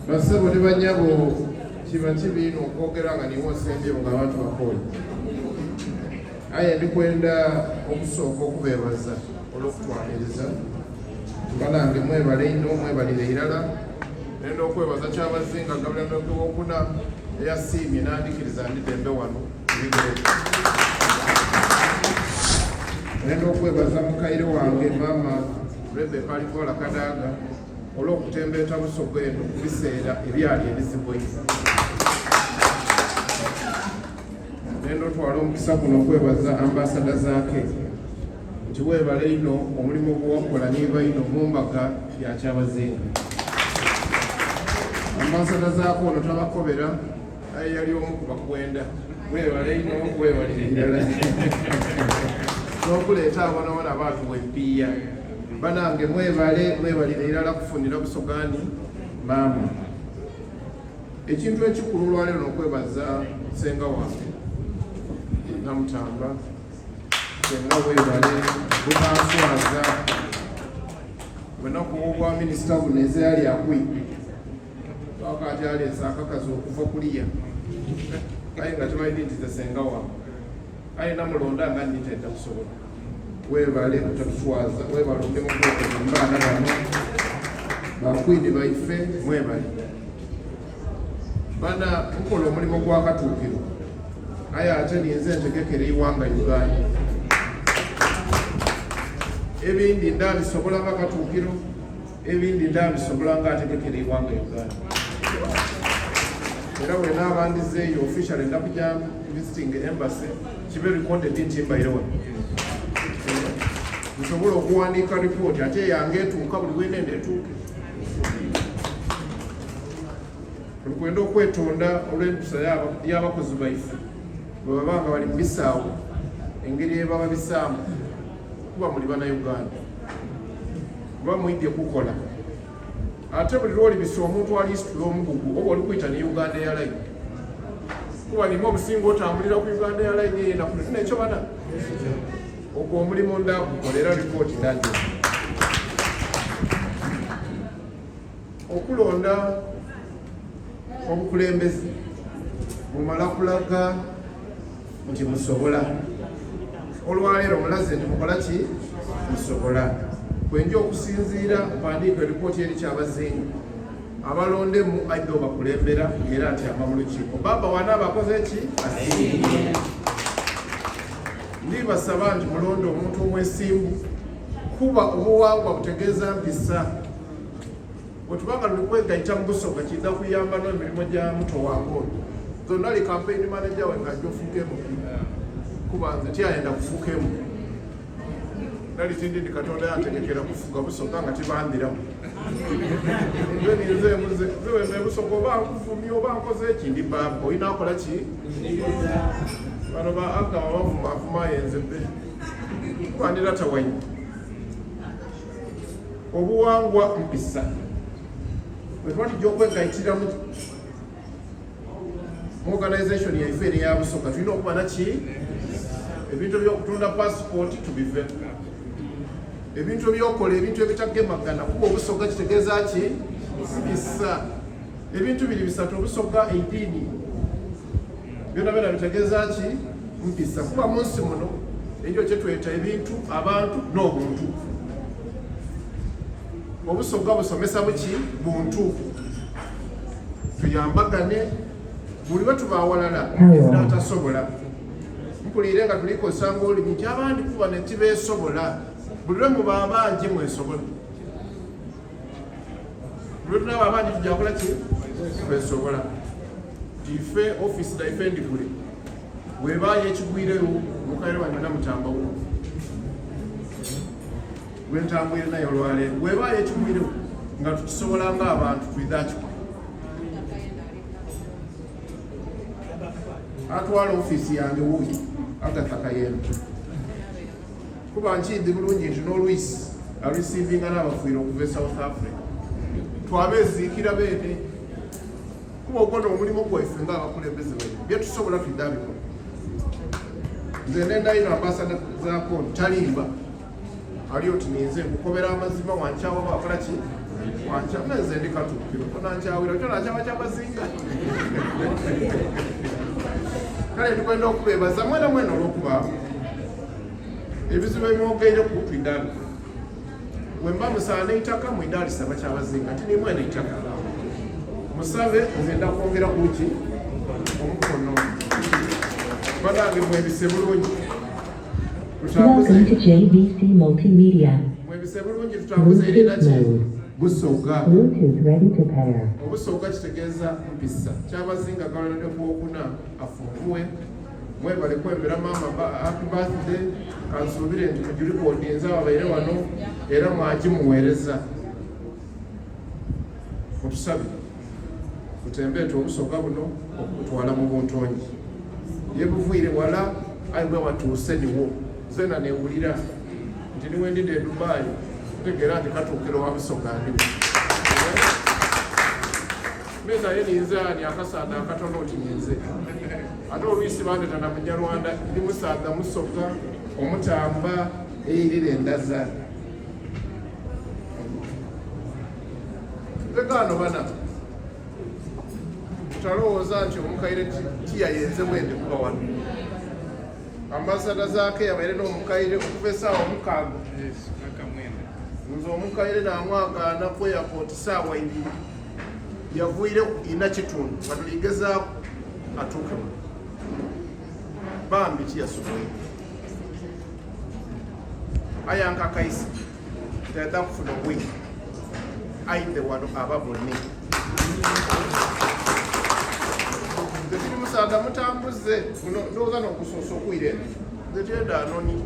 Basebo ne banyabo kiba kibino okwogera nga niwo sembye nga abantu bakola. Aye ndikwenda okusooka okubeebaza olw'okutwaniriza. Banange mwebale ino mwebalire irala. Nenda okwebaza Kyabazinga gavumenti w'okuna eyasiimye n'andikiriza ndidembe wano. Nenda okwebaza mukaire wange maama Rebecca Alikola Kadaga olw'okutembeeta Busoga eno ku biseera ebyali ebizibu ennyo. Nenda otwala omukisa guno okwebaza ambasada zaake nti weebale ino omulimu gwewakola niba ino mu mbaga ya Kyabazinga. Ambasada zaako ono tabakobera aye yali omu ku bakwenda. Weebale ino weebalire irala n'okuleeta abonabona baatuwa empiiya. Banange mwebalire irala kufunira Busogani maama. Ekintu ekikulu olwaleero n'okwebaza senga wange Namutamba senga weebale bunanswaza bwenaku obwa minisita buneeze yali akwi wakati aleesa akakazi okuva kuliya aye nga tebalidi nti ze senga wange aye namulonda nga nditenda kusobola. Weebale otatuswaza weebale omulimu gw'okola mbaana bano bakwidi baife mwebale. Bana nkola omulimu gwa Katikiro aye ate ninze ntegekera iwanga Uganda. Ebindi ndabisobola nga Katikiro, ebindi ndabisobola nga ategekera iwanga Uganda. Era bwe naabandizeeyo official ndakujja visiting embassy kibe recorded nti mbairewo. Nsobola okuwandiika ripooti ate yange etuuka buli wenenda etuuke. Tulikwenda okwetonda olw'empisa y'abakozi baife bwe baba nga bali mu bisaawo engeri ebaba bisaamu kuba muli Bannayuganda kuba mwidde kukola. Ate buli lwolibisa omuntu alisitula omugugu oba oli kuyita ne Uganda Airline kuba nima obusinga otambulira ku Uganda Airline eyena kufuna ekyo bana ogwo omulimu ndagukolera ripooti ndajja. Okulonda obukulembeze bumala kulaga nti musobola. Olwaleero mulaze nti mukola ki? Musobola. Kwenja okusinziira mpandiika ripooti eri Kyabazinga abalondemu ajja obakulembera era atyama mu lukiiko. Baba wana bakoze ki? Asiimye. Ndibasaba nti mulonde omuntu omwesimbu kuba obuwangwa butegeeza mpisa. Bwe tubanga tuli kwegaita mu Busoga kiyinza kuyamba n'emirimu gya muto wange ono. Zonna ali campaign manager we ng'ajja ofuukemu kuba nze tyayenda kufuukemu. Nali tindi Katonda yantegekera kufuga Busoga nga tibandiramu. Nze ninze ziwembe Busoga oba nkuvumya oba nkoze eki ndi baba olina akola ki? Bano ba aga bavuma yenze bbe kubandira tawayi. Obuwangwa mpisa bwe twatijja okwegayitira mu organization yaife eri ya Busoga tulina okuba naki? Ebintu by'okutunda passport tubive. Ebintu by'okola ebintu ebitagemagana kuba Obusoga kitegeeza ki? Sibisa. Ebintu biri bisatu Obusoga eidini byonna byonna bitegeeza ki? Mpisa. Kuba mu nsi muno ekyo kye tweta ebintu abantu n'obuntu. Obusoga busomesa buki? Buntu. Tuyambagane buli bwe tubaawalala n'atasobola. Mpulire nga tulikozesa ng'olimi nti abandi kuba ne tibeesobola. Buli lwe muba abangi mwesobola. Buli lwe tunaba abangi tujja kukola ki? Twesobola. Ife office daife ndikule weebaayo ekigwireyo mukaire wange Namutamba wo gwentambwire naye olwaleero weebaayo ekigwireyo nga tukisobola ng'abantu twidakikwa atwala office yange wuuyi Agatha Kayembe kuba nkindi bulungi nti n'olwisi arecevinga n'abafiire okuva e South Africa twabeeziikira beene kuba okola omulimu gwaife ng'abakulembeze baife byetusobola tudabikola. Nze nendayina ambasada zaako talimba ali oti ninze nkukobera amazima wankyawo bakola ki? wanchameze ndi Katikiro onankyawira kyo nakyama Kyabazinga kale tukwenda okubebaza mwena mwena olw'okubaawo ebizibu ebimwogeire ku idaali wemba musaana eitaka mu idaali saba Kyabazinga ti nimwena eitaka musabe nze ndakwongera kuki omukono banange mwebise bulungi Welcome to JVC Multimedia. mwebise bulungi tutambuze erina ki Busoga Bluetooth ready to pair. Obusoga kitegeeza mpisa Kyabazinga galonedde ku okuna afunguwe mwebale kwembera maama happy birthday kansuubire nti mugirikodinze ababaire wano era mwagimuweereza mutusabe tutembe nti Obusoga buno okutwala mu buntonyi ye buviire wala ayi bwe watuuse niwo zena newulira nti niwendidde e Dubai tegeera nti Katikiro wa Busoga ndiwo meza ye ninzaani akasaada akatono oti ninze ate olwisi bandeta na Munyarwanda ndi Musaga Musoga omutamba eyirira endaza tegaano bana tutalowooza nti omukaire tiyayenze bwende kuba wano ambasada zaake yabaire n'omukaire okuva essaawa 6 nze omukaire namwagaana ku airport ssaawa 2 yavuire ina kitundu nga tuligezaako atuuke bambi kiyasukuye ayanka kaisi tayadda kufuna obwingi ayinde wano aba bonni tekiri Musaga mutambuze guno ndowooza n'okusoosa okwire nze tyenda anoni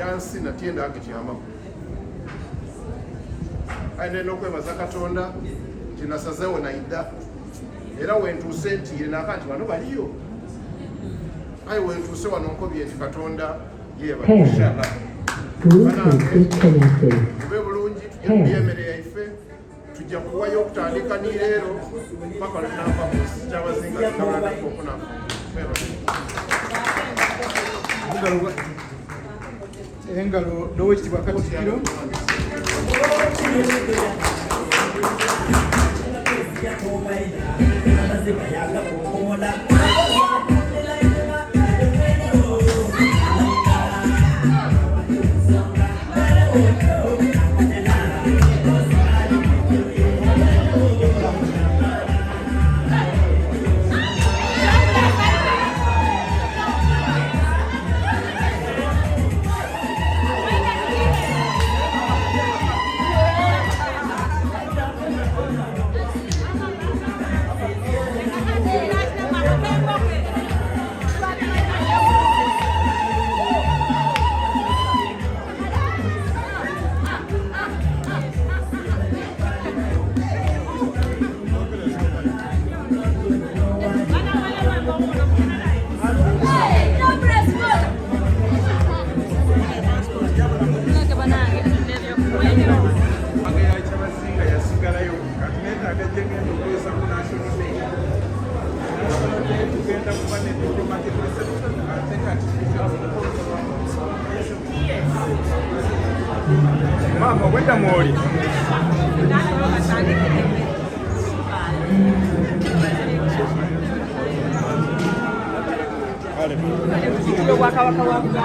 yansi natyenda age kyamaku ayinde n'okwebaza Katonda nti nasazeewo naidda era wentuuse ntiire naka nti bano baliyo ayi wentuuse wano nkobye nti Katonda yeebashala ube bulungi tujja kubyemere yaife tujja kuwayo okutandika ni leero paka lunava musi Kyabazinga tutabaladeko okunafa engalo n'owekitibwa Katikiro Mama, wenda mwoli. Waka waka waka.